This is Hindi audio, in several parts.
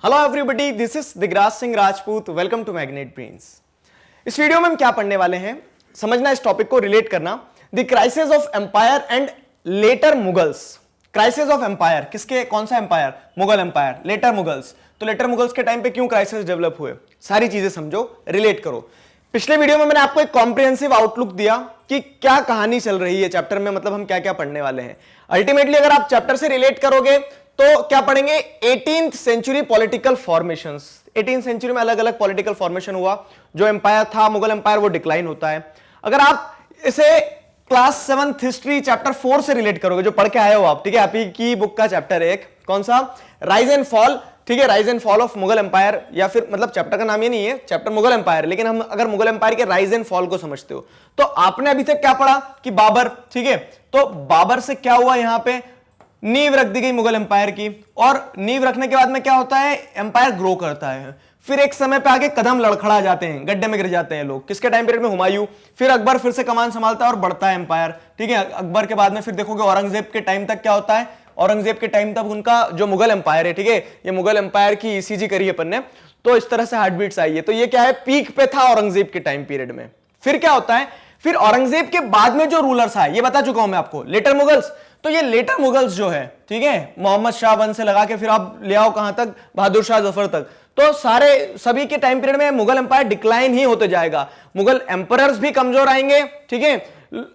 Hello everybody, this is Digraj Singh Rajput. Welcome to magnet brains. इस वीडियो में हम क्या पढ़ने वाले हैं, समझना, इस टॉपिक को रिलेट करना। The crisis of empire and later Mughals. Crisis of empire किसके, कौन सा empire? Mughal empire. Later Mughals, तो लेटर मुगल्स के टाइम पे क्यों क्राइसिस डेवलप हुए, सारी चीजें समझो, रिलेट करो। पिछले वीडियो में मैंने आपको एक कॉम्प्रिहेंसिव आउटलुक दिया कि क्या कहानी चल रही है चैप्टर में, मतलब हम क्या क्या पढ़ने वाले हैं। अल्टीमेटली अगर आप चैप्टर से रिलेट करोगे तो क्या पढ़ेंगे? 18th century political formations. 18th century में अलग अलग पॉलिटिकल फॉर्मेशन हुआ। जो एम्पायर था मुगल एम्पायर, वो डिक्लाइन होता है। अगर आप इसे क्लास 7th हिस्ट्री चैप्टर 4 से रिलेट करोगे, जो पढ़ के आए हो आप, ठीक है, आप ही की बुक का चैप्टर एक, कौन सा? राइज एंड फॉल, ठीक है, rise and fall of Mughal empire, या फिर मतलब चैप्टर का नाम ये नहीं है, चैप्टर मुगल एम्पायर, लेकिन हम अगर मुगल एम्पायर के राइज एंड फॉल को समझते हो तो आपने अभी तक क्या पढ़ा कि बाबर, ठीक है, तो बाबर से क्या हुआ, यहां पे नींव रख दी गई मुगल एम्पायर की, और नींव रखने के बाद में क्या होता है? एम्पायर ग्रो करता है। फिर एक समय पे आगे कदम लड़खड़ा जाते हैं, गड्ढे में गिर जाते हैं लोग। किसके टाइम पीरियड में? हुमायूं। फिर अकबर फिर से कमान संभालता है और बढ़ता है एम्पायर, ठीक है। अकबर के बाद में फिर देखोगे औरंगजेब के टाइम तक क्या होता है, औरंगजेब के टाइम तक उनका जो मुगल एम्पायर है, ठीक है, ये मुगल एम्पायर की ईसीजी करी अपन ने, तो इस तरह से हार्ट बीट्स आई है। तो ये क्या है? पीक पे था औरंगजेब के टाइम पीरियड में। फिर क्या होता है? फिर औरंगजेब के बाद में जो रूलर्स आए, ये बता चुका हूं मैं आपको, लेटर मुगल्स। तो ये लेटर मुगल्स जो है, ठीक है, मोहम्मद शाह वन से लगा के फिर आप ले आओ कहां तक? बहादुर शाह जफर तक। तो सारे सभी के टाइम पीरियड में मुगल एम्पायर डिक्लाइन ही होते जाएगा। मुगल एम्परर्स भी कमजोर आएंगे, ठीक है,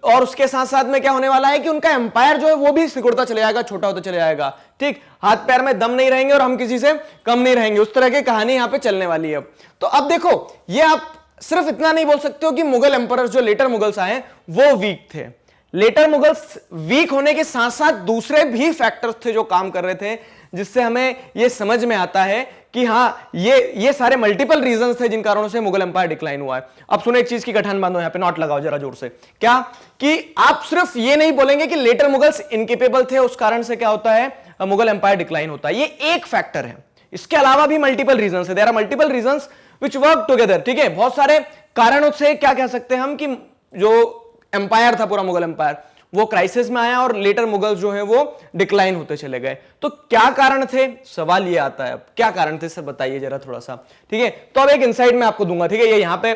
और उसके साथ साथ में क्या होने वाला है कि उनका एम्पायर जो है वो भी सिकुड़ता चले जाएगा, छोटा होता चले जाएगा, ठीक। हाथ पैर में दम नहीं रहेंगे और हम किसी से कम नहीं रहेंगे, उस तरह की कहानी यहां पे चलने वाली है। तो अब देखो, ये आप सिर्फ इतना नहीं बोल सकते हो कि मुगल एम्परर्स जो लेटर मुगल्स आए वो वीक थे। लेटर मुगल्स वीक होने के साथ साथ दूसरे भी फैक्टर्स थे जो काम कर रहे थे, जिससे हमें यह समझ में आता है कि हाँ, ये सारे मल्टीपल रीजंस थे जिन कारणों से मुगल एम्पायर डिक्लाइन हुआ है। अब सुनो, एक चीज की गठान बांधो, यहां पे नोट लगाओ जरा जोर से। क्या कि आप सिर्फ ये नहीं बोलेंगे कि लेटर मुगल्स इनकेपेबल थे, उस कारण से क्या होता है, मुगल एम्पायर डिक्लाइन होता है। ये एक फैक्टर है, इसके अलावा भी मल्टीपल रीजंस है। There are multiple reasons which work together, ठीक है। बहुत सारे कारणों से क्या कह सकते हैं हम कि जो एम्पायर था पूरा मुगल एम्पायर, वो क्राइसिस में आया और लेटर मुगल्स जो है वो डिक्लाइन होते चले गए। तो क्या कारण थे? सवाल ये आता है, अब क्या कारण थे सर, बताइए जरा थोड़ा सा, ठीक है। तो अब एक इनसाइट मैं आपको दूंगा, ठीक है। ये यहां पे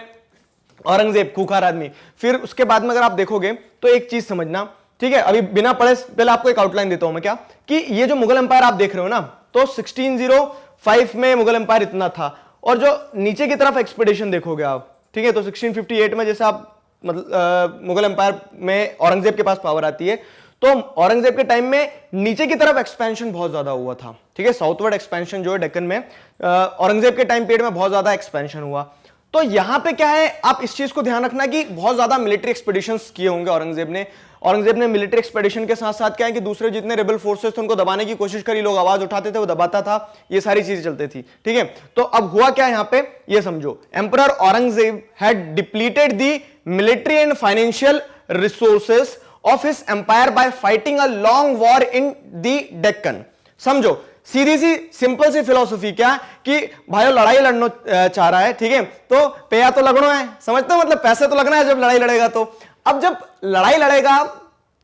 औरंगजेब खूंखार आदमी, फिर उसके बाद में अगर आप देखोगे तो एक चीज समझना, ठीक है, अभी बिना पढ़े पहले आपको एक आउटलाइन देता हूं मैं, क्या कि ये जो मुगल एम्पायर आप देख रहे हो ना, तो 1605 में मुगल एम्पायर इतना था, और जो नीचे की तरफ एक्सपेडिशन देखोगे आप, ठीक है, तो 1658 में जैसे आप मतलब मुगल एम्पायर में औरंगजेब के पास पावर आती है, तो औरंगजेब के टाइम में नीचे की तरफ एक्सपेंशन बहुत ज्यादा हुआ था, ठीक है। साउथवर्ड एक्सपेंशन जो है डेक्कन में, औरंगजेब के टाइम पीरियड में बहुत ज्यादा एक्सपेंशन हुआ। तो यहां पे क्या है, आप इस चीज को ध्यान रखना कि बहुत ज्यादा मिलिट्री एक्सपेडिशंस किए होंगे औरंगजेब ने मिलिट्री एक्सपेडिशन के साथ साथ क्या है कि दूसरे जितने रेबल फोर्सेस थे उनको दबाने की कोशिश करी, लोग आवाज उठाते थे, वो दबाता था, ये सारी चीजें चलती थी, ठीक है। तो अब हुआ क्या यहां पे, ये समझो, emperor Aurangzeb had depleted the military and financial resources of his empire by fighting a long war in the Deccan. समझो, सीधी सी सिंपल सी फिलॉसफी क्या कि भाई लड़ाई लड़ना चाह रहा है, ठीक है, तो पैया तो लगना है, समझते हो, मतलब पैसे तो लगना है जब लड़ाई लड़ेगा। तो अब जब लड़ाई लड़ेगा,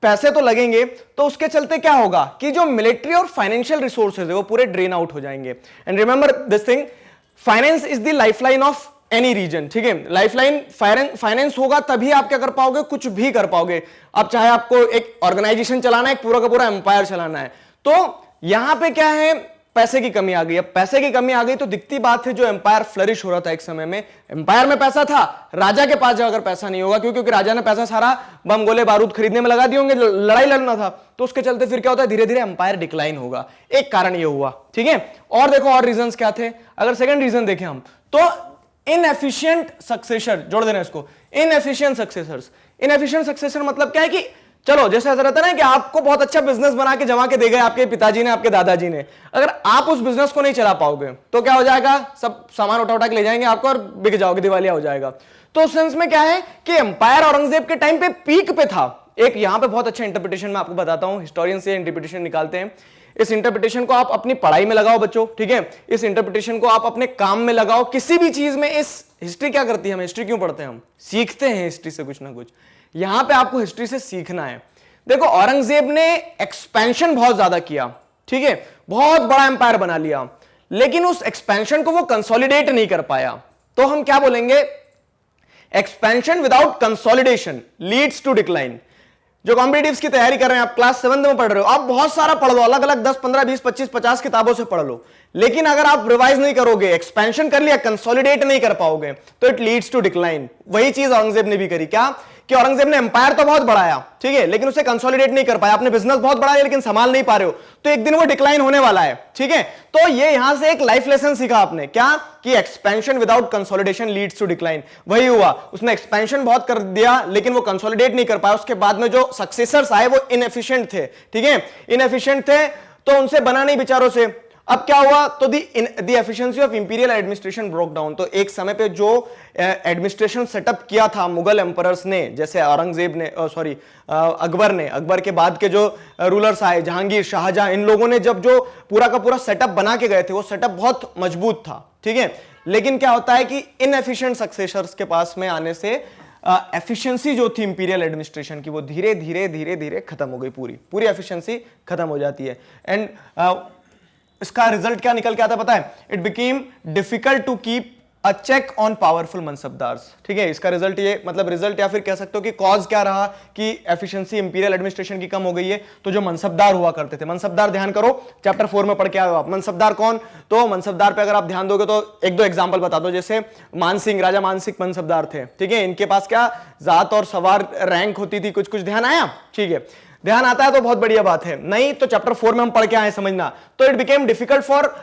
पैसे तो लगेंगे, तो उसके चलते क्या होगा कि जो मिलिट्री और फाइनेंशियल रिसोर्सेज है वो पूरे ड्रेन आउट हो जाएंगे। And remember this thing, finance is the lifeline of any region, ठीक है। लाइफलाइन फाइनेंस होगा तभी आप क्या कर पाओगे, कुछ भी कर पाओगे। अब चाहे आपको एक ऑर्गेनाइजेशन चलाना है, एक पूरा का पूरा एम्पायर चलाना है, तो यहां पे क्या है, पैसे की कमी आ गई। अब पैसे की कमी आ गई तो दिखती बात है, जो एम्पायर फ्लरिश हो रहा था एक समय में, एम्पायर में पैसा था, राजा के पास अगर पैसा नहीं होगा, क्योंकि राजा ने पैसा सारा बम गोले बारूद खरीदने में लगा दिए होंगे, लड़ाई लड़ना था, तो उसके चलते फिर क्या होता है, धीरे धीरे एम्पायर डिक्लाइन होगा। एक कारण ये हुआ, ठीक है। और देखो और रीजंस क्या थे, अगर सेकंड रीजन देखें हम, तो इनएफिशिएंट सक्सेसर, जोड़ देना इसको, इनएफिशिएंट सक्सेसर्स। इनएफिशिएंट सक्सेसर मतलब क्या है कि चलो, जैसे ऐसा रहता है ना कि आपको बहुत अच्छा बिजनेस बना के जमा के दे गए आपके पिताजी ने, आपके दादाजी ने, अगर आप उस बिजनेस को नहीं चला पाओगे तो क्या हो जाएगा, सब सामान उठा उठा के ले जाएंगे आपको और बिक जाओगे, दिवालिया हो जाएगा। तो उस सेंस में क्या है कि एम्पायर औरंगजेब के टाइम पे पीक पे था। एक यहां पे बहुत अच्छा इंटरप्रिटेशन मैं आपको बताता हूं, हिस्टोरियन से इंटरप्रिटेशन निकालते हैं। इस इंटरप्रिटेशन को आप अपनी पढ़ाई में लगाओ बच्चों, ठीक है, इस इंटरप्रिटेशन को आप अपने काम में लगाओ, किसी भी चीज में। इस हिस्ट्री क्या करती है, हम हिस्ट्री क्यों पढ़ते हैं, हम सीखते हैं हिस्ट्री से कुछ ना कुछ। यहां पे आपको हिस्ट्री से सीखना है। देखो, औरंगजेब ने एक्सपेंशन बहुत ज्यादा किया, ठीक है, बहुत बड़ा एम्पायर बना लिया, लेकिन उस एक्सपेंशन को वो कंसोलिडेट नहीं कर पाया, तो हम क्या बोलेंगे, expansion without consolidation leads to decline. जो कॉम्पिटिटिव्स की तैयारी कर रहे हैं, आप क्लास 7 में पढ़ रहे हो, आप बहुत सारा पढ़ लो, अलग अलग 10 15 20 25 50 किताबों से पढ़ लो, लेकिन अगर आप रिवाइज नहीं करोगे, एक्सपेंशन कर लिया, कंसोलिडेट नहीं कर पाओगे, तो इट लीड्स टू डिक्लाइन। वही चीज औरंगजेब ने भी करी, क्या कि औरंगजेब ने एम्पायर तो बहुत बढ़ाया, ठीक है, लेकिन उसे कंसोलिडेट नहीं कर पाया। आपने बिजनेस बहुत बढ़ाया लेकिन संभाल नहीं पा रहे हो, तो एक दिन वो डिक्लाइन होने वाला है, ठीक है। तो ये यहां से एक लाइफ लेसन सीखा आपने, क्या कि expansion without consolidation leads to decline. वही हुआ, उसने एक्सपेंशन बहुत कर दिया लेकिन वो कंसोलिडेट नहीं कर पाया। उसके बाद में जो सक्सेसर्स आए वो इनएफिशिएंट थे, ठीक है, इनएफिशिएंट थे, तो उनसे बना नहीं विचारों से। अब क्या हुआ, तो the efficiency of imperial administration broke down. तो एक समय पे जो एडमिनिस्ट्रेशन सेटअप किया था मुगल एम्परर्स ने, जैसे औरंगजेब ने, सॉरी अकबर ने, अकबर के बाद के जो रूलर्स आए, जहांगीर, शाहजहां, इन लोगों ने जब जो पूरा का पूरा सेटअप बना के गए थे, वो सेटअप बहुत मजबूत था, ठीक है। लेकिन क्या होता है कि इनएफिशिएंट सक्सेसर्स के पास में आने से एफिशिएंसी जो थी इंपीरियल एडमिनिस्ट्रेशन की, वो धीरे धीरे धीरे धीरे खत्म हो गई, पूरी एफिशिएंसी खत्म हो जाती है। एंड इसका रिजल्ट क्या निकल के आता है पता है, it became difficult to keep a check on powerful mansabdars, ठीक है। इसका रिजल्ट ये, मतलब रिजल्ट या फिर कह सकते हो कि कॉज क्या रहा कि एफिशिएंसी इंपीरियल एडमिनिस्ट्रेशन की कम हो गई है। तो जो मनसबदार हुआ करते थे, मनसबदार ध्यान करो, चैप्टर 4 में पढ़ के आए हो आप। मनसबदार कौन, तो मनसबदार पे अगर आप ध्यान दोगे तो एक दो एग्जांपल बता दो। जैसे मानसिंह, राजा मानसिंह मनसबदार थे, ठीक है, इनके पास क्या जात और सवार रैंक होती थी, कुछ कुछ ध्यान आया, ठीक है। ध्यान आता है तो बहुत बढ़िया बात है, नहीं तो चैप्टर 4 में हम पढ़ के आए, समझना। तो it became difficult for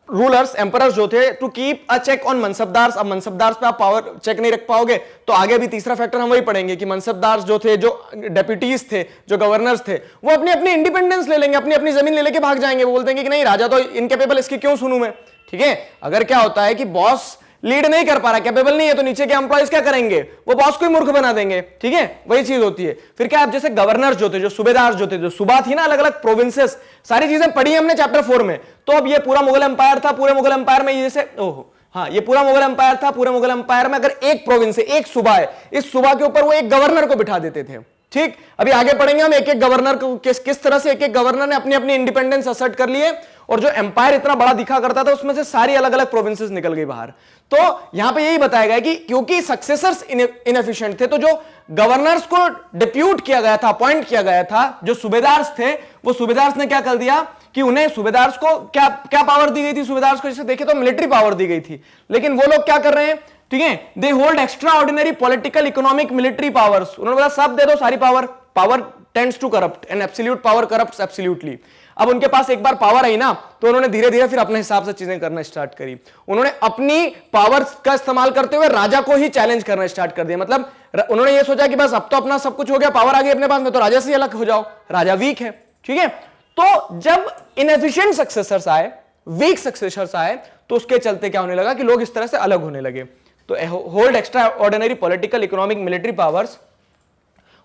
rulers, emperors जो थे, to keep a check on mansabdars. अब मनसबदार्स पे आप पावर चेक नहीं रख पाओगे, तो आगे भी तीसरा फैक्टर हम वही पढ़ेंगे कि मनसबदार्स जो थे, जो डेप्यूटीज थे, जो गवर्नर्स थे, वो अपनी अपनी इंडिपेंडेंस ले लेंगे, अपनी अपनी जमीन ले लेके भाग जाएंगे। वो बोलते हैं कि नहीं, राजा तो इनकेपेबल, इसकी क्यों सुनूं मैं, ठीक है। अगर क्या होता है कि बॉस लीड नहीं कर पा रहा, कैपेबल नहीं है, तो नीचे के एम्प्लॉइज क्या करेंगे, वो बॉस को ही मूर्ख बना देंगे, ठीक है, वही चीज होती है। फिर क्या, आप जैसे गवर्नर जो थे, जो सूबेदार जो थे, जो सूबा थी ना, अलग अलग प्रोविंसेस, सारी चीजें पढ़ी हमने चैप्टर 4 में। तो अब ये पूरा मुगल एम्पायर था, पूरे मुगल एम्पायर में जैसे, ओहो हाँ, ये पूरा मुगल एम्पायर था, पूरे मुगल एम्पायर में अगर एक प्रोविंस है, एक सूबा है, इस सूबा के ऊपर वो एक गवर्नर को बिठा देते थे, ठीक। अभी आगे पढ़ेंगे हम एक एक गवर्नर को, किस तरह से एक एक गवर्नर ने अपनी अपनी इंडिपेंडेंस असर्ट कर लिए, और जो एम्पायर इतना बड़ा दिखा करता था उसमें से सारी अलग अलग प्रोविंसेस निकल गई बाहर। तो यहां पे यही बताया गया कि क्योंकि सक्सेसर्स इनएफिशिएंट थे, तो जो गवर्नर्स को डिप्यूट किया गया था, अपॉइंट किया गया था, जो सूबेदार्स थे, वो सूबेदार्स ने क्या कर दिया कि उन्हें, सूबेदार्स को क्या क्या पावर दी गई थी, सूबेदार्स को जैसे देखे तो मिलिट्री पावर दी गई थी, लेकिन वो लोग क्या कर रहे हैं, ठीक है, they hold extra ordinary political, economic, military powers. उन्होंने बोला सब दे दो, सारी power tends to corrupt and absolute power corrupts absolutely. अब उनके पास एक बार पावर आई ना, तो उन्होंने धीरे धीरे फिर अपने हिसाब से चीजें करना स्टार्ट करी। उन्होंने अपनी पावर का इस्तेमाल करते हुए राजा को ही चैलेंज करना स्टार्ट कर दिया। मतलब उन्होंने ये सोचा कि बस अब तो अपना सब कुछ हो गया, पावर आ गई अपने पास में, तो राजा से अलग हो जाओ, राजा वीक है, ठीक है। तो जब इनएफिशिएंट सक्सेसर्स आए, वीक सक्सेसर्स आए, तो उसके चलते क्या होने लगा कि लोग इस तरह से अलग होने लगे। तो hold extra ordinary political, economic, military powers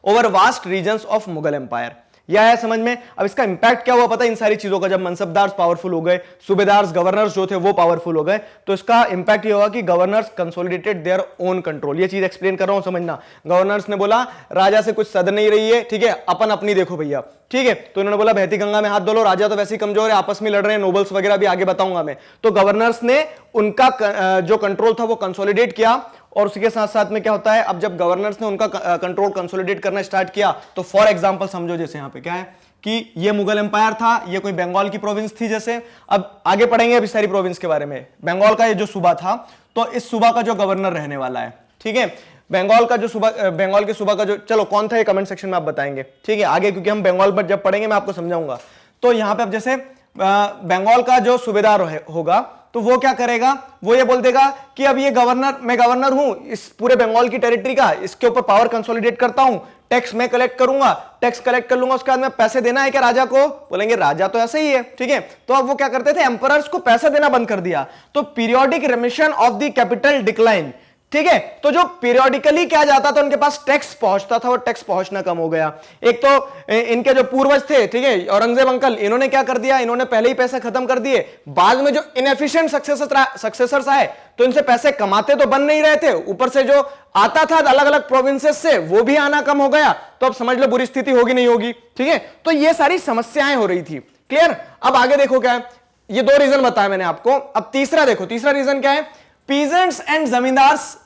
over vast regions of Mughal empire. यह है समझ में। अब इसका इंपैक्ट क्या हुआ पता है इन सारी चीजों का, जब मनसबदार पावरफुल हो गए, सूबेदार्स, गवर्नर्स जो थे वो पावरफुल हो गए, तो इसका इंपैक्ट ये हुआ कि governors consolidated their own control. ये चीज एक्सप्लेन कर रहा हूं, समझना। गवर्नर्स ने बोला राजा से कुछ सद नहीं रही है, ठीक है, अपन अपनी देखो भैया, ठीक है। तो इन्होंने बोला बहती गंगा में हाथ धो लो, राजा तो वैसे ही कमजोर है, आपस में लड़ रहे हैं, नोबल्स वगैरह भी आगे बताऊंगा मैं। तो गवर्नर्स ने उनका जो कंट्रोल था वो कंसोलिडेट किया, और उसके साथ साथ में क्या होता है, अब जब गवर्नर्स ने उनका कंट्रोल कंसोलिडेट करना स्टार्ट किया, तो फॉर एग्जांपल समझो, जैसे यहां पे क्या है कि ये मुगल एम्पायर था, ये कोई बंगाल की प्रोविंस थी जैसे। अब आगे पढ़ेंगे अभी सारी प्रोविंस के बारे में। बंगाल का ये जो सूबा था, तो इस सूबा का जो गवर्नर रहने वाला है, ठीक है, बंगाल का जो सूबा, बंगाल के सूबा का जो, चलो कौन था ये कमेंट सेक्शन में आप बताएंगे, ठीक है, आगे, क्योंकि हम बंगाल पर जब पढ़ेंगे मैं आपको समझाऊंगा। तो यहां पे अब जैसे बंगाल का जो सूबेदार होगा, तो वो क्या करेगा, वो ये बोल देगा कि अब ये गवर्नर, मैं गवर्नर हूं इस पूरे बंगाल की टेरिटरी का, इसके ऊपर पावर कंसोलिडेट करता हूं, टैक्स मैं कलेक्ट करूंगा, टैक्स कलेक्ट कर लूंगा, उसके बाद में पैसे देना है क्या राजा को, बोलेंगे राजा तो ऐसे ही है, ठीक है। तो अब वो क्या करते थे, एम्परर्स को पैसे देना बंद कर दिया। तो periodic remission of the capital decline, ठीक है। तो जो पीरियोडिकली क्या जाता था, उनके पास टैक्स पहुंचता था, वो टैक्स पहुंचना कम हो गया। एक तो इनके जो पूर्वज थे, ठीक है, औरंगजेब अंकल, इन्होंने क्या कर दिया, इन्होंने पहले ही पैसे खत्म कर दिए। बाद में जो इनएफिशिएंट सक्सेसर्स आए, तो इनसे पैसे कमाते तो बन नहीं रहे थे, ऊपर से जो आता था अलग अलग प्रोविंसेस से, वो भी आना कम हो गया। तो अब समझ लो बुरी स्थिति होगी नहीं होगी, ठीक है। तो ये सारी समस्याएं हो रही थी, क्लियर। अब आगे देखो क्या है, ये दो रीजन बताया मैंने आपको। अब तीसरा देखो, तीसरा रीजन क्या है, पीजेंट्स एंड जमींदार्स,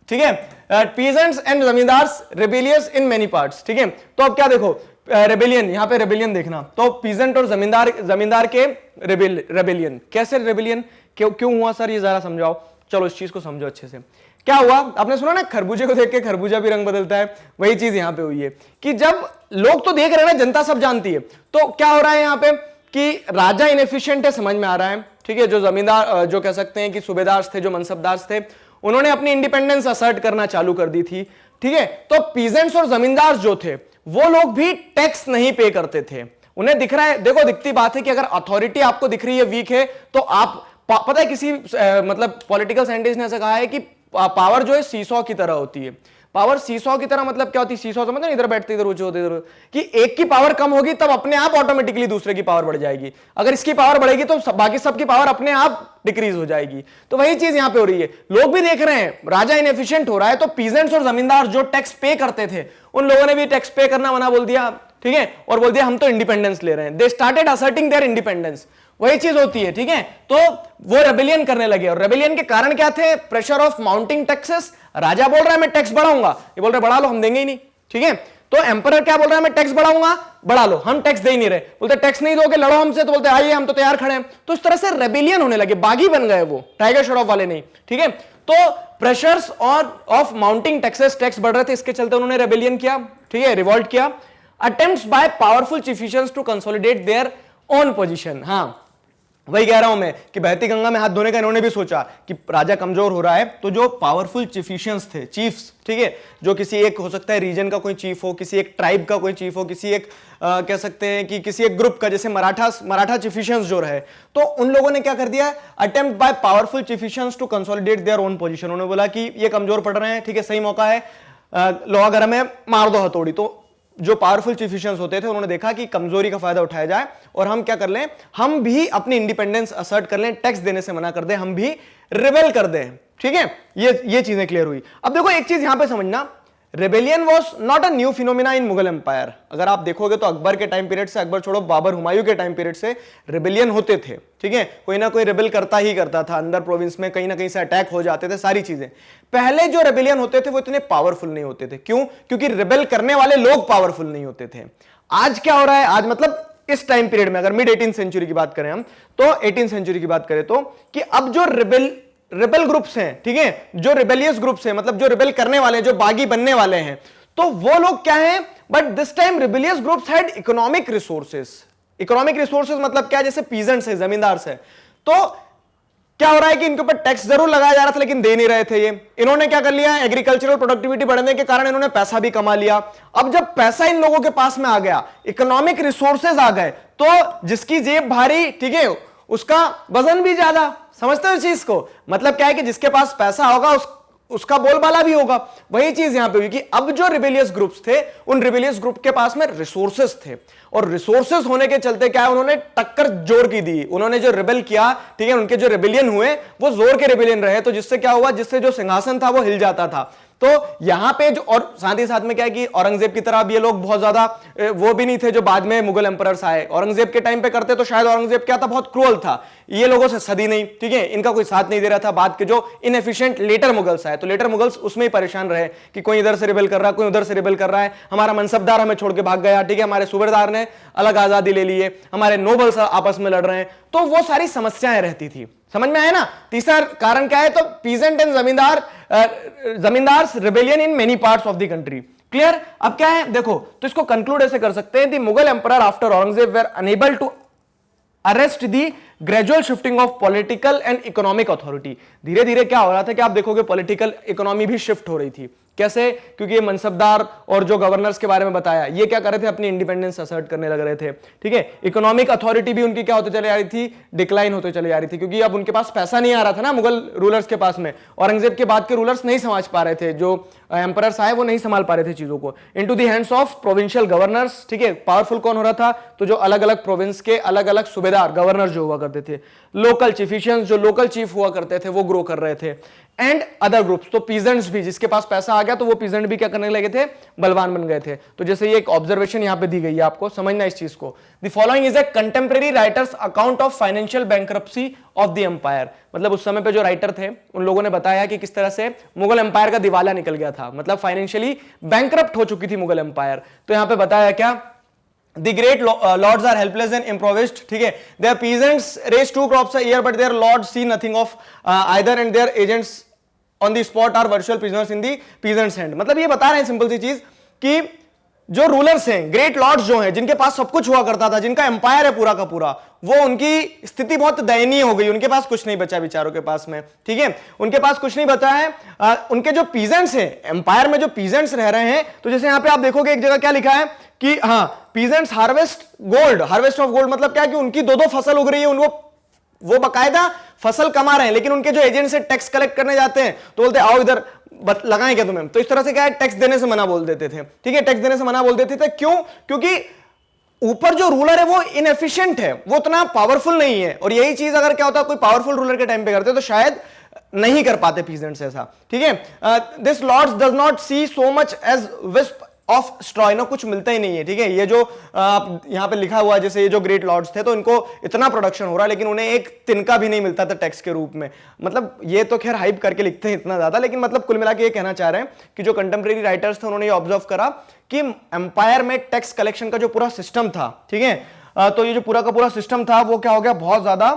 ठीक है, peasants and zamindars rebellious in many parts, ठीक है। तो अब क्या देखो, रेबेलियन, यहां पे रेबेलियन देखना, तो पीजेंट और जमींदार के रेबेलियन, कैसे रेबेलियन, क्यों हुआ सर, ये जरा समझाओ। चलो इस चीज को समझो अच्छे से। क्या हुआ, आपने सुना ना खरबूजे को देख के खरबूजा भी रंग बदलता है, वही चीज यहां पे हुई है कि जब लोग तो देख रहे हैं ना, जनता सब जानती है, तो क्या हो रहा है यहां पे कि राजा इनएफिशिएंट है, समझ में आ रहा है, ठीक है। जो जमींदार, जो कह सकते हैं कि सूबेदार थे, जो मनसबदार थे, उन्होंने अपनी इंडिपेंडेंस असर्ट करना चालू कर दी थी, ठीक है। तो पीजेंट्स और जमींदार जो थे वो लोग भी टैक्स नहीं पे करते थे। उन्हें दिख रहा है, देखो दिखती बात है कि अगर अथॉरिटी आपको दिख रही है वीक है, तो आप पता है किसी मतलब पॉलिटिकल साइंटिस्ट ने ऐसा कहा है कि पावर जो है सीसॉ की तरह होती है। पावर सीसॉ की तरह मतलब क्या होती है, सीसॉ समझते हैं, इधर बैठते इधर ऊंचे होते इधर, कि एक की पावर कम होगी तब अपने आप ऑटोमेटिकली दूसरे की पावर बढ़ जाएगी, अगर इसकी पावर बढ़ेगी तो बाकी सबकी पावर अपने आप डिक्रीज हो जाएगी। तो वही चीज यहां पे हो रही है, लोग भी देख रहे हैं राजा इनएफिशिएंट हो रहा है, तो पीजेंट्स और जमींदार जो टैक्स पे करते थे उन लोगों ने भी टैक्स पे करना मना बोल दिया, ठीक है, और बोल दिया हम तो इंडिपेंडेंस ले रहे हैं। They started asserting their independence, वही चीज होती है, ठीक है। तो वो रेबेलियन करने लगे, और रेबेलियन के कारण क्या थे, प्रेशर ऑफ माउंटिंग टैक्सेस। राजा बोल रहा है मैं टैक्स बढ़ाऊंगा, ये बोल रहे बढ़ा लो, हम देंगे ही नहीं, ठीक है। तो एम्परर क्या बोल रहा है, मैं टैक्स बढ़ाऊंगा, बढ़ा लो, हम टैक्स दे ही नहीं रहे, बोलते टैक्स नहीं दोगे लड़ो हमसे, तो बोलते आइए हम तो तैयार खड़े हैं। तो इस तरह से रेबेलियन होने लगे, बागी बन गए वो, टाइगर श्रॉफ वाले नहीं, ठीक है। तो प्रेशर्स और ऑफ माउंटिंग टैक्सेस, टैक्स बढ़ रहे थे, इसके चलते उन्होंने रेबेलियन किया, ठीक है, रिवॉल्ट किया। Attempts by powerful chieftains to consolidate their own position, हाँ वही कह रहा हूं मैं कि बहती गंगा में हाथ धोने का इन्होंने भी सोचा कि राजा कमजोर हो रहा है, तो जो पावरफुल चिफिशियंस थे, चीफ्स, ठीक है, जो किसी एक हो सकता है रीजन का कोई चीफ हो, किसी एक ट्राइब का कोई चीफ हो, किसी एक कह सकते हैं कि किसी एक ग्रुप का, जैसे मराठा चिफिशियंस जो रहे, तो उन लोगों ने क्या कर दिया, attempt by powerful chieftains to consolidate their own position. उन्होंने बोला कि ये कमजोर पड़ रहे हैं, ठीक है, सही मौका है, लोहा गर्म है, मार दो हथौड़ी। तो जो पावरफुल चिफिशियंस होते थे उन्होंने देखा कि कमजोरी का फायदा उठाया जाए और हम क्या कर लें, हम भी अपनी इंडिपेंडेंस असर्ट कर लें, टैक्स देने से मना कर दें, हम भी रिबेल कर दें, ठीक है। ये चीजें क्लियर हुई। अब देखो एक चीज यहां पे समझना, rebellion was not a new phenomena in Mughal empire. अगर आप देखोगे तो अकबर के टाइम पीरियड से, अकबर छोड़ो बाबर हुमायूं के टाइम पीरियड से रेबेलियन होते थे, ठीक है, कोई ना कोई रेबेल करता ही करता था, अंदर प्रोविंस में कहीं ना कहीं से अटैक हो जाते थे, सारी चीजें। पहले जो रेबेलियन होते थे वो इतने पावरफुल नहीं होते थे, क्यों, क्योंकि रेबेल करने वाले लोग पावरफुल नहीं होते थे। आज क्या हो रहा है, आज मतलब इस टाइम पीरियड में, अगर मिड 18th सेंचुरी की बात करें हम, तो 18th सेंचुरी की बात करें तो, कि अब जो रेबेल ग्रुप्स हैं, ठीक है, जो रिबेलियस ग्रुप्स हैं, मतलब जो रिबेल करने वाले हैं, जो बागी बनने वाले हैं, तो वो लोग क्या हैं, but this time rebellious groups had economic resources. Economic resources मतलब क्या, जैसे पीजेंट्स है, जमींदार है, तो क्या हो रहा है कि इनके ऊपर टैक्स जरूर लगाया जा रहा था लेकिन दे नहीं रहे थे ये। इन्होंने क्या कर लिया, एग्रीकल्चरल प्रोडक्टिविटी बढ़ने के कारण इन्होंने पैसा भी कमा लिया। अब जब पैसा इन लोगों के पास में आ गया, इकोनॉमिक रिसोर्सेज आ गए, तो जिसकी जेब भारी, ठीक है, उसका वजन भी ज्यादा। समझते हो इस चीज को, मतलब क्या है कि जिसके पास पैसा होगा उसका बोलबाला भी होगा। वही चीज यहां पे हुई कि अब जो रिबेलियस ग्रुप्स थे, उन रिबेलियस ग्रुप के पास में रिसोर्सेस थे, और रिसोर्सेस होने के चलते क्या है, उन्होंने टक्कर जोर की दी। उन्होंने जो रिबेल किया, ठीक है, उनके जो रिबेलियन हुए वो जोर के रिबेलियन रहे, तो जिससे क्या हुआ, जिससे जो सिंहासन था वो हिल जाता था। तो यहां पे जो, और साथ ही साथ में क्या है कि औरंगजेब की तरह ये लोग बहुत ज्यादा वो भी नहीं थे जो बाद में मुगल एम्परर्स आए। औरंगजेब के टाइम पे करते तो शायद औरंगजेब क्या था, बहुत क्रूअल था, ये लोगों से सदी नहीं, ठीक है, इनका कोई साथ नहीं दे रहा था। बाद के जो इनएफिशिएंट लेटर मुगल्स आए, तो लेटर मुगल्स उसमें ही परेशान रहे कि कोई इधर से रिबेल कर रहा है, कोई उधर से रिबेल कर रहा है, हमारा मनसबदार हमें छोड़ के भाग गया, ठीक है, हमारे सूबेदार ने अलग आजादी ले ली है, हमारे नोबल्स आपस में लड़ रहे हैं, तो वो सारी समस्याएं रहती थी। समझ में आया ना। तीसरा कारण क्या है, तो peasant and zamindars rebellion in many parts of the country. Clear. अब क्या है देखो, तो इसको कंक्लूड ऐसे कर सकते हैं, the Mughal emperor after Aurangzeb were unable to arrest the gradual shifting of political and economic authority. धीरे धीरे क्या हो रहा था कि आप देखोगे पॉलिटिकल इकोनॉमी भी शिफ्ट हो रही थी। कैसे, क्योंकि ये मनसबदार और जो गवर्नर्स के बारे में बताया, ये क्या कर रहे थे, अपनी इंडिपेंडेंस असर्ट करने लग रहे थे, ठीक है। इकोनॉमिक अथॉरिटी भी उनकी क्या होते चले जा रही थी, डिक्लाइन होते चले जा रही थी, क्योंकि अब उनके पास पैसा नहीं आ रहा था ना मुगल रूलर्स के पास में। औरंगजेब के बाद के रूलर्स नहीं समझ पा रहे थे, जो एम्परर्स आए वो नहीं संभाल पा रहे थे चीजों को। Into the hands of provincial governors, ठीक है। पावरफुल कौन हो रहा था, तो जो अलग अलग प्रोविंस के अलग अलग सूबेदार, गवर्नर जो हुआ करते थे। लोकल चिफिशियंस, जो लोकल चीफ हुआ करते थे, वो ग्रो कर रहे थे। एंड अदर ग्रुप्स, तो पीजेंट्स भी, जिसके पास पैसा आ गया तो वो पीजेंट भी क्या करने लगे थे, बलवान बन गए थे। तो जैसे ये एक ऑब्जर्वेशन यहां पे दी गई है, आपको समझना इस चीज को। The following is a contemporary writers account of financial bankruptcy of the empire. मतलब उस समय पे जो राइटर थे उन लोगों ने बताया कि किस तरह से मुगल एम्पायर का दिवाला निकल गया था, मतलब फाइनेंशियली बैंकरप्ट हो चुकी थी मुगल एम्पायर। तो यहां पे बताया क्या, The great lords are helpless and impoverished, ठीक है, their peasants raise 2 crops a year but their lords see nothing of either and their agents on the spot are virtual prisoners in the peasants hand। मतलब ये बता रहे हैं सिंपल सी चीज कि जो रूलर्स हैं, ग्रेट लॉर्ड्स जो हैं, जिनके पास सब कुछ हुआ करता था, जिनका एम्पायर है पूरा का पूरा, वो उनकी स्थिति बहुत दयनीय हो गई, उनके पास कुछ नहीं बचा बेचारों के पास में, ठीक है, उनके पास कुछ नहीं बचा है। उनके जो पीजेंट्स हैं, एम्पायर में जो पीजेंट्स रह रहे हैं, तो जैसे यहां पे आप देखोगे एक जगह क्या लिखा है कि हाँ, peasants harvest gold, harvest of gold, मतलब क्या कि उनकी 2-2 फसल उग रही है, उनको वो बकायदा फसल कमा रहे हैं, लेकिन उनके जो एजेंट से टैक्स कलेक्ट करने जाते हैं तो बोलते हैं आओ इधर लगाएं क्या तुम्हें, तो इस तरह से क्या है, टैक्स देने से मना बोल देते थे, ठीक है, टैक्स देने से मना बोल देते थे। क्यों? क्योंकि ऊपर जो रूलर है वो इनएफिशिएंट है, वो उतना पावरफुल नहीं है, और यही चीज अगर क्या होता है कोई पावरफुल रूलर के टाइम पे करते तो शायद नहीं कर पाते पीजेंट्स ऐसा, ठीक है। This lords does not see so much as wisp of straw, इनको कुछ मिलता ही नहीं है, ठीक है। ये जो यहां पे लिखा हुआ, जैसे ये जो ग्रेट लॉर्ड्स थे तो इनको इतना प्रोडक्शन हो रहा है लेकिन उन्हें एक तिनका भी नहीं मिलता था टैक्स के रूप में। मतलब ये तो खैर हाइप करके लिखते हैं इतना ज्यादा, लेकिन मतलब कुल मिला के ये कहना चाह रहे हैं कि जो कंटेम्प्रेरी राइटर्स थे उन्होंने ये ऑब्जर्व करा कि एम्पायर में टैक्स कलेक्शन का जो पूरा सिस्टम था, ठीक है, तो ये जो पूरा का पूरा सिस्टम था वो क्या हो गया, बहुत ज्यादा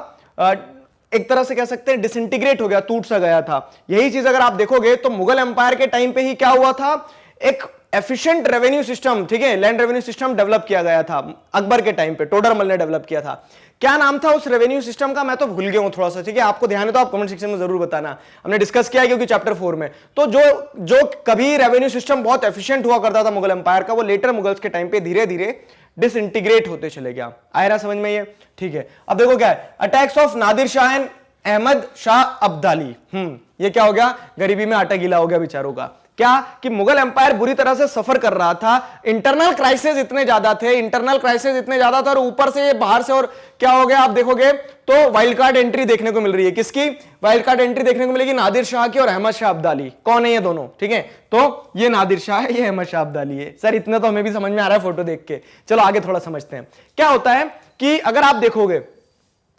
एक तरह से कह सकते हैं डिसइंटीग्रेट हो गया, टूट सा गया था। यही चीज अगर आप देखोगे तो मुगल एम्पायर के टाइम पे ही क्या हुआ था, एक एफिशिएंट रेवेन्यू सिस्टम, ठीक है, लैंड रेवेन्यू सिस्टम डेवलप किया गया था अकबर के टाइम पे, टोडरमल ने डेवलप किया था। क्या नाम था उस रेवेन्यू सिस्टम का, मैं तो भूल गया हूं थोड़ा सा, ठीक है, आपको ध्यान है तो आप कमेंट सेक्शन में जरूर बताना, हमने डिस्कस किया है क्योंकि चैप्टर 4 में। तो जो कभी रेवेन्यू सिस्टम बहुत एफिशिएंट हुआ करता था मुगल एम्पायर का, वो लेटर मुगल्स के टाइम पे धीरे धीरे डिसइंटीग्रेट होते चले गया। आया रहा समझ में ये, ठीक है। अब देखो क्या है, attacks of Nadir Shah and Ahmad Shah Abdali, ये क्या हो गया, गरीबी में आटा गीला हो गया बेचारों का। क्या कि मुगल एम्पायर बुरी तरह से सफर कर रहा था, इंटरनल क्राइसिस इतने ज्यादा थे, इंटरनल क्राइसिस इतने ज्यादा था, और ऊपर से ये बाहर से, और क्या हो गया आप देखोगे तो वाइल्ड कार्ड एंट्री देखने को मिल रही है, किसकी वाइल्ड कार्ड एंट्री देखने को मिलेगी, नादिर शाह की और अहमद शाह अब्दाली। कौन है ये दोनों, ठीक है, तो ये नादिर शाह है, ये अहमद शाह अब्दाली है। सर इतना तो हमें भी समझ में आ रहा है फोटो देख के, चलो आगे थोड़ा समझते हैं। क्या होता है कि अगर आप देखोगे,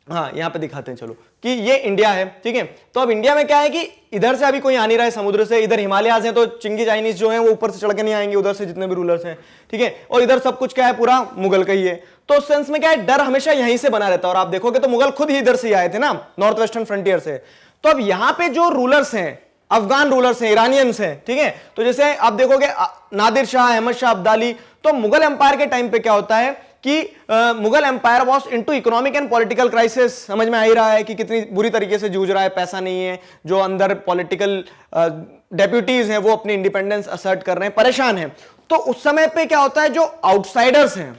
हाँ यहां पे दिखाते हैं चलो, कि ये इंडिया है, ठीक है, तो अब इंडिया में क्या है कि इधर से अभी कोई आ नहीं रहा है समुद्र से, इधर हिमालयाज हैं तो चिंगी चाइनीज जो हैं वो ऊपर से चढ़ के नहीं आएंगे, उधर से जितने भी रूलर्स हैं, ठीक है, और इधर सब कुछ क्या है पूरा मुगल का ही है। तो उस सेंस में क्या है, डर हमेशा यहीं से बना रहता है, और आप देखोगे तो मुगल खुद ही इधर से आए थे ना, नॉर्थ वेस्टर्न फ्रंटियर से। तो अब यहां पे जो रूलर्स हैं, अफगान रूलर्स हैं, ईरानियंस हैं, ठीक है, तो जैसे आप देखोगे नादिर शाह, अहमद शाह अब्दाली, तो मुगल एम्पायर के टाइम पे क्या होता है कि Mughal empire was into economic and political crisis. समझ में आ ही रहा है कि कितनी बुरी तरीके से जूझ रहा है, पैसा नहीं है, जो अंदर पॉलिटिकल डेप्यूटीज हैं वो अपनी इंडिपेंडेंस असर्ट कर रहे हैं, परेशान हैं। तो उस समय पे क्या होता है, जो आउटसाइडर्स हैं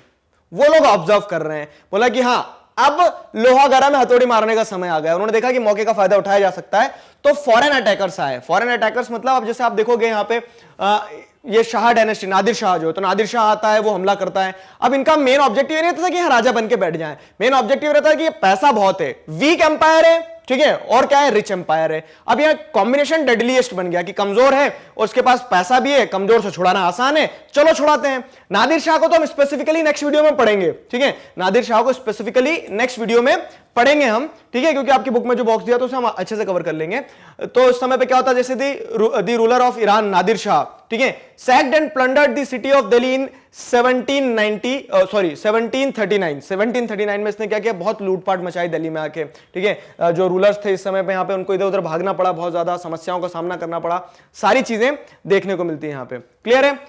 वो लोग ऑब्जर्व कर रहे हैं, बोला कि हाँ अब लोहा गरम में हथौड़ी मारने का समय आ गया। उन्होंने देखा कि मौके का फायदा उठाया जा सकता है, तो फॉरेन अटैकर्स आए। फॉरेन अटैकर्स मतलब अब जैसे आप देखोगे यहाँ पे ये शाह डायनेस्टी, नादिर शाह जो, तो नादिर शाह आता है, वो हमला करता है। अब इनका मेन ऑब्जेक्टिव नहीं रहता था कि यहाँ राजा बन के बैठ जाए, मेन ऑब्जेक्टिव रहता है कि ये पैसा बहुत है, वीक एम्पायर है, ठीक है, और क्या है, रिच एम्पायर है। अब यह कॉम्बिनेशन डेडलीस्ट बन गया कि कमजोर है और उसके पास पैसा भी है, कमजोर से छुड़ाना आसान है, चलो छुड़ाते हैं। नादिर शाह को तो हम स्पेसिफिकली नेक्स्ट वीडियो में पढ़ेंगे, ठीक है, नादिर शाह को स्पेसिफिकली नेक्स्ट वीडियो में पढ़ेंगे हम, ठीक है, क्योंकि आपकी बुक में जो बॉक्स दिया तो उसे हम अच्छे से कवर कर लेंगे। तो उस समय पे क्या होता है, जैसे the ruler of Iran Nadir Shah, ठीक है, sacked and plundered the city of Delhi in 1739 में इसने क्या किया, बहुत लूटपाट मचाई दिल्ली में आके, ठीक है। जो रूलर्स थे इस समय पे यहाँ पे उनको इधर उधर भागना पड़ा, बहुत ज्यादा समस्याओं का सामना करना पड़ा, सारी चीजें देखने को मिलती है यहाँ पे, क्लियर है।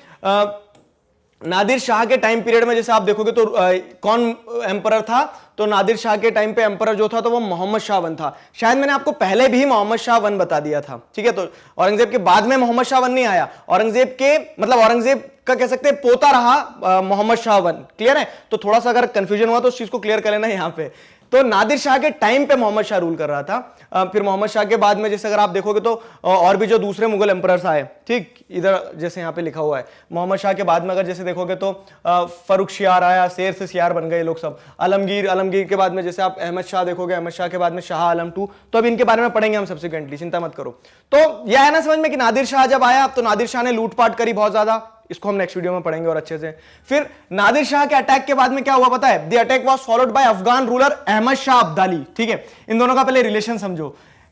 नादिर शाह के टाइम पीरियड में जैसे आप देखोगे तो कौन एम्परर था, तो नादिर शाह के टाइम पे एम्परर जो था तो वो मोहम्मद शाह वन था। शायद मैंने आपको पहले भी मोहम्मद शाह वन बता दिया था, ठीक है, तो औरंगजेब के बाद में मोहम्मद शाह वन नहीं आया, औरंगजेब के मतलब औरंगजेब का कह सकते हैं पोता रहा मोहम्मद शाह वन, क्लियर है। तो थोड़ा सा अगर कंफ्यूजन हुआ तो उस चीज को क्लियर कर लेना यहाँ पे। तो नादिर शाह के टाइम पे मोहम्मद शाह रूल कर रहा था। फिर मोहम्मद शाह के बाद में जैसे अगर आप देखोगे तो और भी जो दूसरे मुगल एम्परर्स आए, ठीक, इधर जैसे यहाँ पे लिखा हुआ है, मोहम्मद शाह के बाद में अगर जैसे देखोगे तो फर्रुखशियार आया, शेर से शियार बन गए लोग सब, आलमगीर के बाद में जैसे आप अहमद शाह देखोगे, अहमद शाह के बाद में शाह आलम टू, तो अब इनके बारे में पढ़ेंगे हम सब्सिक्वेंटली, चिंता मत करो। तो यह है ना समझ में कि नादिर शाह जब आया तो नादिर शाह ने लूटपाट करी बहुत ज्यादा, इसको हम नेक्स्ट वीडियो में पढ़ेंगे और अच्छे से। फिर नादिर शाह के अटैक के बाद में क्या हुआ पता है? The attack was followed by Afghan ruler Ahmad Shah Abdali, ठीक है। इन दोनों का पहले रिलेशन समझो।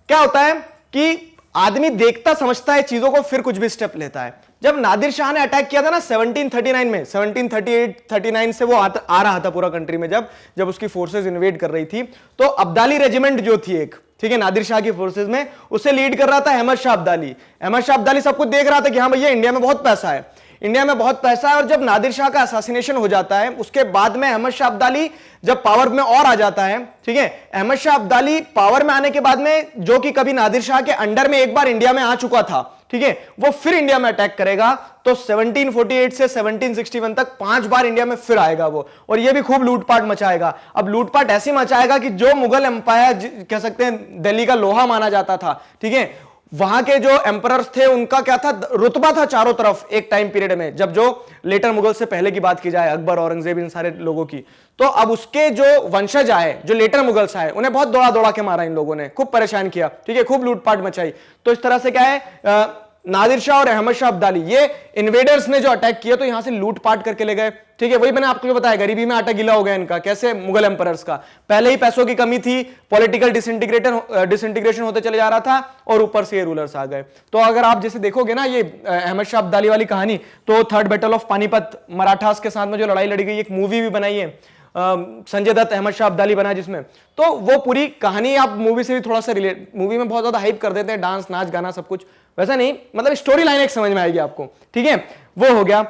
क्या होता है कि आदमी देखता समझता है चीजों को, फिर कुछ भी स्टेप लेता है। जब नादिर शाह ने अटैक किया था ना 1739 में, 1738-39 से वो आ रहा था पूरा कंट्री में, जब उसकी फोर्सेस इन्वेड कर रही थी, तो अब्दाली रेजिमेंट जो थी एक, ठीक है, नादिर शाह की फोर्सेस में, उसे लीड कर रहा था अहमद शाह अब्दाली। अहमद शाह अब्दाली सब कुछ देख रहा था कि हाँ भैया इंडिया में बहुत पैसा है, इंडिया में बहुत पैसा है। और जब नादिर शाह का असैसिनेशन हो जाता है, उसके बाद में अहमद शाह अब्दाली जब पावर में और आ जाता है, ठीक है, अहमद शाह अब्दाली पावर में आने के बाद में, जो कि कभी नादिर शाह के अंडर में एक बार इंडिया में आ चुका था, ठीक है, वो फिर इंडिया में अटैक करेगा। तो 1748 से 1761 तक 5 बार इंडिया में फिर आएगा वो, और ये भी खूब लूटपाट मचाएगा। अब लूटपाट ऐसी मचाएगा कि जो मुगल एम्पायर कह सकते हैं दिल्ली का लोहा माना जाता था, ठीक है, वहां के जो एम्परर्स थे उनका क्या था, रुतबा था चारों तरफ एक टाइम पीरियड में, जब जो लेटर मुगल से पहले की बात की जाए, अकबर, औरंगजेब, इन सारे लोगों की, तो अब उसके जो वंशज आए, जो लेटर मुगल्स आए, उन्हें बहुत दौड़ा दौड़ा के मारा इन लोगों ने, खूब परेशान किया, ठीक है, खूब लूटपाट मचाई। तो इस तरह से क्या है, नादिर शाह और अहमद शाह अब्दाली, ये इन्वेडर्स ने जो अटैक किया तो यहां से लूटपाट करके ले गए, ठीक है। वही मैंने आपको बताया, गरीबी में आटा गीला हो गया इनका, कैसे मुगल एम्परर्स का, पहले ही पैसों की कमी थी, पॉलिटिकल डिसइंटीग्रेशन होते चले जा रहा था, और ऊपर से ये रूलर्स आ गए। तो अगर आप जैसे देखोगे ना ये अहमद शाह अब्दाली वाली कहानी, तो third battle of Panipat, Marathas के साथ में जो लड़ाई लड़ी गई, एक मूवी भी बनाई है, संजय दत्त अहमद शाह अब्दाली बना जिसमें, तो वो पूरी कहानी आप मूवी से भी थोड़ा सा रिलेट, मूवी में बहुत ज्यादा हाइप कर देते हैं, डांस, नाच, गाना सब कुछ, वैसा नहीं, मतलब स्टोरी लाइन एक समझ में आएगी आपको, ठीक है, वो हो गया।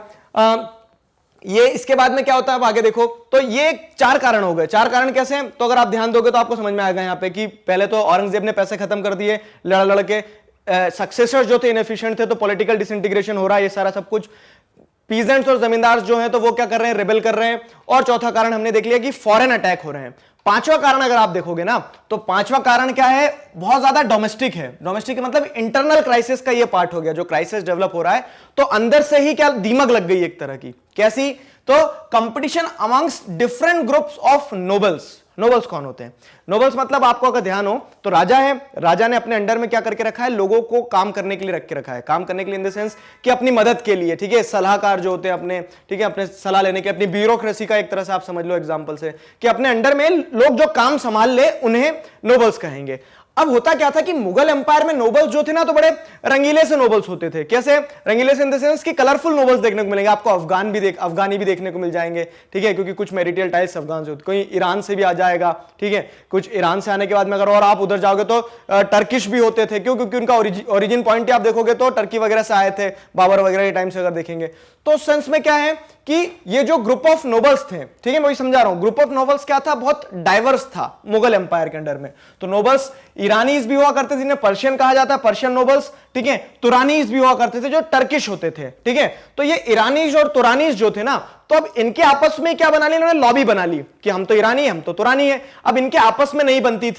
ये इसके बाद में क्या होता है, अब आगे देखो, तो ये 4 कारण हो गए। 4 कारण कैसे हैं? तो अगर आप ध्यान दोगे तो आपको समझ में आएगा यहाँ पे कि पहले तो औरंगजेब ने पैसे खत्म कर दिए लड़ लड़ के, सक्सेसर्स जो थे इनएफिशिएंट थे, तो पॉलिटिकल डिसइंटीग्रेशन हो रहा है, ये सारा सब कुछ। पीजेंट्स और जमींदार जो हैं तो वो क्या कर रहे हैं, रेबेल कर रहे हैं। और चौथा कारण हमने देख लिया कि फॉरेन अटैक हो रहे हैं। पांचवा कारण अगर आप देखोगे ना, तो पांचवा कारण क्या है, बहुत ज्यादा डोमेस्टिक है। डोमेस्टिक मतलब इंटरनल क्राइसिस का ये पार्ट हो गया, जो क्राइसिस डेवलप हो रहा है, तो अंदर से ही क्या दीमक लग गई एक तरह की। कैसी? तो competition amongst different groups of nobles. Nobles कौन होते हैं? नोबल्स मतलब आपको अगर ध्यान हो तो राजा है, राजा ने अपने अंडर में क्या करके रखा है, लोगों को काम करने के लिए रख के रखा है। काम करने के लिए इन द सेंस कि अपनी मदद के लिए, ठीक है, सलाहकार जो होते हैं अपने, ठीक है, अपने सलाह लेने के, अपनी ब्यूरोक्रेसी का एक तरह से आप समझ लो एग्जांपल से, कि अपने अंडर में लोग जो काम संभाल ले उन्हें नोबल्स कहेंगे। अब होता क्या था कि मुगल एम्पायर में नोबल्स जो थे ना, तो बड़े रंगीले से नोबल्स होते थे। कैसे रंगीले से? इन द सेंस कि कलरफुल नोबल्स देखने को मिलेंगे आपको, अफगानी भी देखने को मिल जाएंगे, ठीक है, क्योंकि कुछ मेरिटियल टाइल्स अफगान से होते, कोई ईरान से भी आ जाएगा, ठीक है, कुछ ईरान से आने के बाद में अगर और आप उधर जाओगे तो टर्किश भी होते थे। क्यों? क्योंकि उनका ओरिजिन पॉइंट आप देखोगे तो टर्की वगैरह से आए थे, बाबर वगैरह के टाइम से अगर देखेंगे तो। उस सेंस में क्या है कि ये जो ग्रुप ऑफ नोबल्स थे, ठीक है, मैं वही समझा रहा हूं, ग्रुप ऑफ नोबल्स क्या था, बहुत डाइवर्स था मुगल एम्पायर के अंडर में। तो नोबल्स ईरानीज भी हुआ करते थे, जिन्हें पर्शियन कहा जाता है, पर्शियन नोबल्स, ठीक है, तुरानीज भी हुआ करते थे जो टर्किश होते थे, ठीक है। तो ये ईरानीज और तुरानीज जो थे ना, तो अब इनके आपस में क्या बना ली इन्होंने, लॉबी बना ली कि हम तो ईरानी है, हम तो तुरानी है। अब इनके आपस में नहीं बनती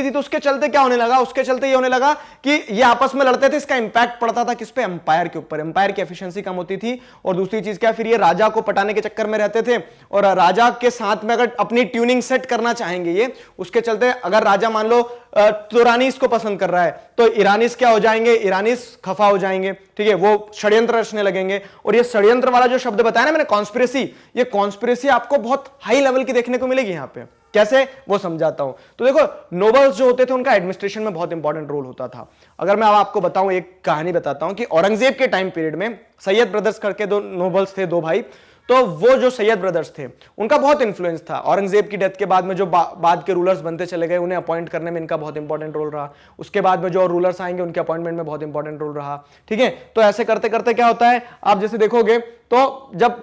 थी, तो उसके चलते क्या होने लगा, उसके चलते ये होने लगा कि ये आपस में लड़ते थे, इसका इंपैक्ट पड़ता था किस पे, एम्पायर के ऊपर। एम्पायर की एफिशिएंसी कम होती थी। और दूसरी चीज क्या, फिर ये राजा को पटाने के चक्कर में रहते थे, और राजा के साथ में अगर अपनी ट्यूनिंग सेट करना चाहेंगे ये, उसके चलते अगर राजा मान लो तुरानीस को पसंद कर रहा है, तो ईरानीस क्या हो जाएंगे, ईरानीस खफा हो जाएंगे, ठीक है, वो षड्यंत्र रचने लगेंगे। और ये षड्यंत्र वाला जो शब्द बताया ना मैंने, कॉन्स्पिरेसी, ये कॉन्स्पिरेसी आपको बहुत हाई लेवल की देखने को मिलेगी यहां पे। कैसे, वो समझाता हूं। तो देखो, नोबल्स जो होते थे उनका एडमिनिस्ट्रेशन में बहुत इंपॉर्टेंट रोल होता था। अगर मैं अब आपको बताऊं, एक कहानी बताता हूं कि औरंगजेब के टाइम पीरियड में सैयद ब्रदर्स करके 2 नोबल्स थे, 2 भाई। तो वो जो सैयद ब्रदर्स थे उनका बहुत इन्फ्लुएंस था। औरंगजेब की डेथ के बाद में जो बाद के रूलर्स बनते चले गए, उन्हें अपॉइंट करने में इनका बहुत इंपॉर्टेंट रोल रहा। उसके बाद में जो रूलर्स आएंगे उनके अपॉइंटमेंट में बहुत इंपॉर्टेंट रोल रहा, ठीक है। तो ऐसे करते करते क्या होता है, आप जैसे देखोगे तो जब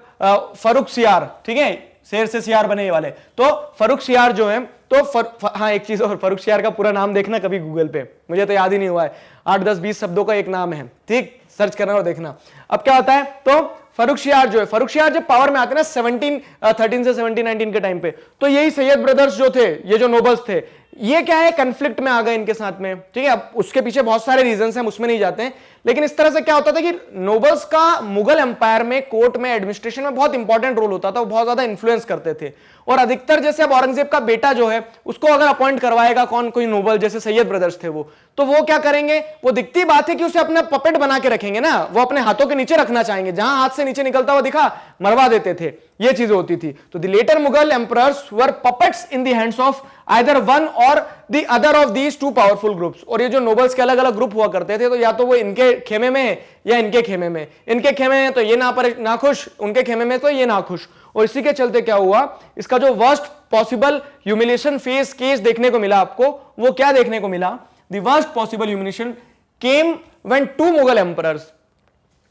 फर्रुखशियार, ठीक है, शेर से सियार बने ये वाले, तो फर्रुखशियार जो है, तो हाँ एक चीज और, फर्रुखशियार का पूरा नाम देखना कभी गूगल पे, मुझे तो याद ही नहीं हुआ है, 8, 10, 20 शब्दों का एक नाम है, ठीक, सर्च करना और देखना। अब क्या होता है, तो फर्रुखशियार जो है, फर्रुखशियार जब पावर में आते ना 1713 से 1719 के टाइम पे, तो यही सैयद ब्रदर्स जो थे, ये जो नोबल्स थे, ये क्या है, कंफ्लिक्ट में आ गए इनके साथ में, ठीक है। अब उसके पीछे बहुत सारे रीजंस हैं, हम उसमें नहीं जाते हैं, लेकिन इस तरह से क्या होता था कि नोबल्स का मुगल एम्पायर में, कोर्ट में, एडमिनिस्ट्रेशन में बहुत इंपॉर्टेंट रोल होता था, वो बहुत ज्यादा इन्फ्लुएंस करते थे। और अधिकतर जैसे अब औरंगजेब का बेटा जो है, उसको अगर अपॉइंट करवाएगा कौन, कोई नोबल, जैसे सैयद ब्रदर्स थे वो, तो वो क्या करेंगे, वो दिखती बात है कि उसे अपना पपेट बना के रखेंगे ना, वो अपने हाथों के नीचे रखना चाहेंगे, जहां हाथ से नीचे निकलता हुआ दिखा मरवा देते थे, ये चीजें होती थी। तो the later Mughal emperors were puppets in the hands of either one or the other of these two powerful groups. और ये जो नोबल्स के अलग अलग ग्रुप हुआ करते थे, तो या तो वो इनके खेमे में है या इनके खेमे में, इनके खेमे में तो ये ना खुश, उनके खेमे में तो ये ना खुश। और इसी के चलते क्या हुआ, इसका जो worst possible humiliation face case देखने को मिला आपको, वो क्या देखने को मिला, the worst possible humiliation came when two Mughal emperors,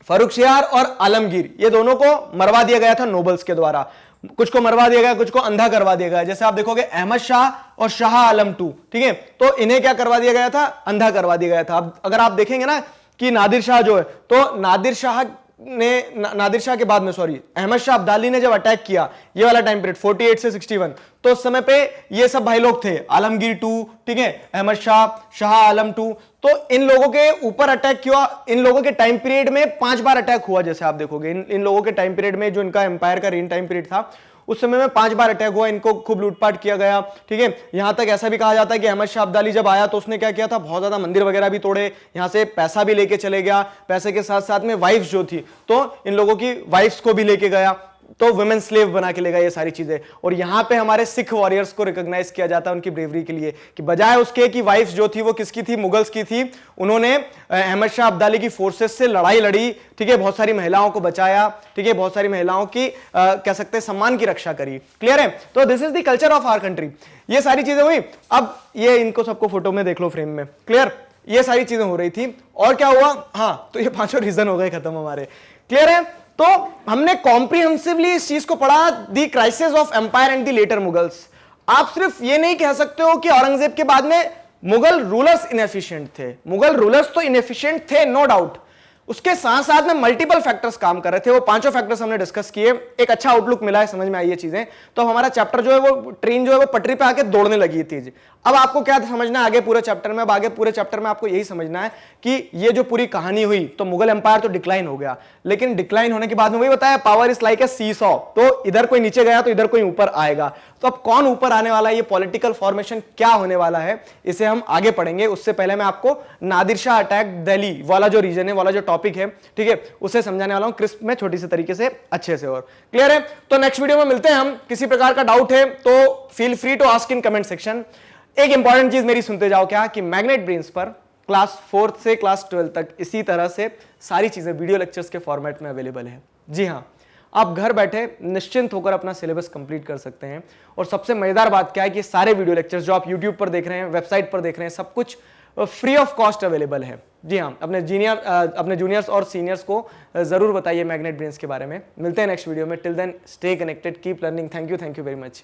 Farrukhsiyar और आलमगीर, ये दोनों को मरवा दिया गया था नोबल्स के द्वारा। कुछ को मरवा दिया गया, कुछ को अंधा करवा दिया गया। जैसे आप देखोगे अहमद शाह और शाह आलम टू, ठीक है, तो इन्हें क्या करवा दिया गया था, अंधा करवा दिया गया था। अब अगर आप देखेंगे ना कि नादिर शाह जो है, तो नादिर शाह के बाद में, सॉरी, अहमद शाह अब्दाली ने जब अटैक किया, ये वाला टाइम पीरियड 48 से 61, तो उस समय पे ये सब भाई लोग थे, आलमगीर टू, ठीक है, अहमद शाह, शाह आलम टू, तो इन लोगों के ऊपर अटैक किया। इन लोगों के टाइम पीरियड में 5 बार अटैक हुआ, जैसे आप देखोगे इन लोगों के टाइम पीरियड में, जो इनका एम्पायर का रेन टाइम पीरियड था, उस समय में 5 बार अटैक हुआ, इनको खूब लूटपाट किया गया, ठीक है। यहां तक ऐसा भी कहा जाता है कि अहमद शाह अब्दाली जब आया तो उसने क्या किया था, बहुत ज्यादा मंदिर वगैरह भी तोड़े, यहां से पैसा भी लेके चले गया, पैसे के साथ साथ में वाइफ्स जो थी, तो इन लोगों की वाइफ्स को भी लेके गया, तो वुमेन स्लेव बना के ले गया, ये सारी चीजें। और यहां पे हमारे सिख वॉरियर्स को रिकॉग्नाइज किया जाता है उनकी ब्रेवरी के लिए, कि बजाय उसके कि वाइफ्स जो थी वो किसकी थी, मुगल्स की थी, उन्होंने अहमद शाह अब्दाली की फोर्सेस से लड़ाई लड़ी, ठीक है, बहुत सारी महिलाओं को बचाया, ठीक है, बहुत सारी महिलाओं की कह सकते हैं सम्मान की रक्षा करी। क्लियर है? तो this is the culture of our country. ये सारी चीजें हुई। अब ये इनको सबको फोटो में देख लो, फ्रेम में, क्लियर, ये सारी चीजें हो रही थी। और क्या हुआ, हाँ, तो ये 5 रीजन हो गए खत्म हमारे। क्लियर है? तो हमने कॉम्प्रिहेंसिवली इस चीज को पढ़ा, the crisis of empire and the later Mughals. आप सिर्फ ये नहीं कह सकते हो कि औरंगजेब के बाद में मुगल रूलर्स इनएफिशिएंट थे। मुगल रूलर्स तो इनएफिशिएंट थे, नो डाउट, उसके साथ साथ में मल्टीपल फैक्टर्स काम कर रहे थे। वो 5 फैक्टर्स हमने डिस्कस किए, एक अच्छा आउटलुक मिला है, समझ में आई ये चीजें। तो हमारा चैप्टर जो है, वो ट्रेन जो है वो पटरी पे आके दौड़ने लगी थी। अब आपको क्या समझना है आगे पूरे चैप्टर में? अब आगे पूरे चैप्टर में आपको यही समझना है कि ये जो पूरी कहानी हुई, तो मुगल एम्पायर तो डिक्लाइन हो गया, लेकिन डिक्लाइन होने के बाद में वही बताया, power is like a seesaw, तो इधर कोई नीचे गया तो इधर कोई ऊपर आएगा। तो अब कौन ऊपर आने वाला है, ये पॉलिटिकल फॉर्मेशन क्या होने वाला है, इसे हम आगे पढ़ेंगे। उससे पहले मैं आपको नादिर शाह अटैक दिल्ली वाला जो रीजन है, वाला जो टॉपिक है, ठीक है, उसे समझाने वाला हूं क्रिस्प में, छोटी सी तरीके से, अच्छे से। और क्लियर है? तो नेक्स्ट वीडियो में मिलते हैं हम। किसी प्रकार का डाउट है तो feel free to ask in comment section. एक इंपॉर्टेंट चीज मेरी सुनते जाओ, क्या कि मैग्नेट ब्रेन्स पर क्लास 4 से क्लास 12 तक इसी तरह से सारी चीजें वीडियो लेक्चर्स के फॉर्मेट में अवेलेबल है। जी हाँ, आप घर बैठे निश्चिंत होकर अपना सिलेबस कंप्लीट कर सकते हैं। और सबसे मजेदार बात क्या है कि सारे वीडियो लेक्चर्स जो आप यूट्यूब पर देख रहे हैं, वेबसाइट पर देख रहे हैं, सब कुछ फ्री ऑफ कॉस्ट अवेलेबल है। जी हाँ, अपने जूनियर्स और सीनियर्स को जरूर बताइए मैग्नेट ब्रेन्स के बारे में। मिलते हैं नेक्स्ट वीडियो में। Till then stay connected, keep learning. Thank you very much.